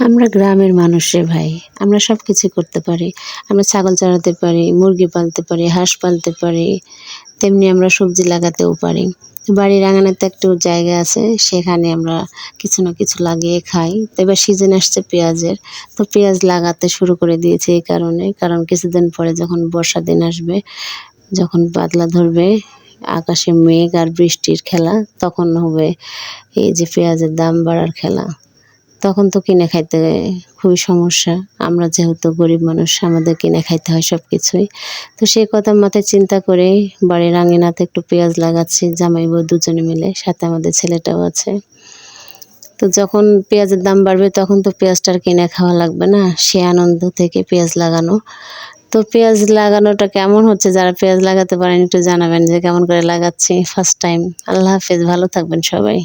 আমরা গ্রামের মানুষ রে ভাই। আমরা সবকিছু করতে পারি। আমরা ছাগল চড়াতে পারি, মুরগি পালতে পারি, হাঁস পালতে পারি। তেমনি আমরা সবজি লাগাতেও পারি। বাড়ির আঙিনাতে একটু জায়গা আছে, সেখানে আমরা কিছু না কিছু লাগিয়ে খাই। তো এবার সিজন আসছে পেঁয়াজের। তো পেঁয়াজ লাগাতে শুরু করে দিয়েছি এই কারণে, কারণ কিছুদিন পরে যখন বর্ষা দিন আসবে, যখন বাদলা ধরবে, আকাশে মেঘ আর বৃষ্টির খেলা, তখন হবে এই যে পেঁয়াজের দাম বাড়ার খেলা। তখন তো কিনে খাইতে খুবই সমস্যা। আমরা যেহেতু গরিব মানুষ, আমাদের কিনে খাইতে হয় সব কিছুই। তো সেই কথা মাথায় চিন্তা করেই বাড়ির আঙিনাতে একটু পেঁয়াজ লাগাচ্ছি জামাই বউ দুজনে মিলে, সাথে আমাদের ছেলেটাও আছে। তো যখন পেঁয়াজের দাম বাড়বে তখন তো পেঁয়াজটা আর কিনে খাওয়া লাগবে না, সে আনন্দ থেকে পেঁয়াজ লাগানো। তো পেঁয়াজ লাগানোটা কেমন হচ্ছে, যারা পেঁয়াজ লাগাতে পারেন একটু জানাবেন যে কেমন করে লাগাচ্ছি ফার্স্ট টাইম। আল্লাহ হাফেজ, ভালো থাকবেন সবাই।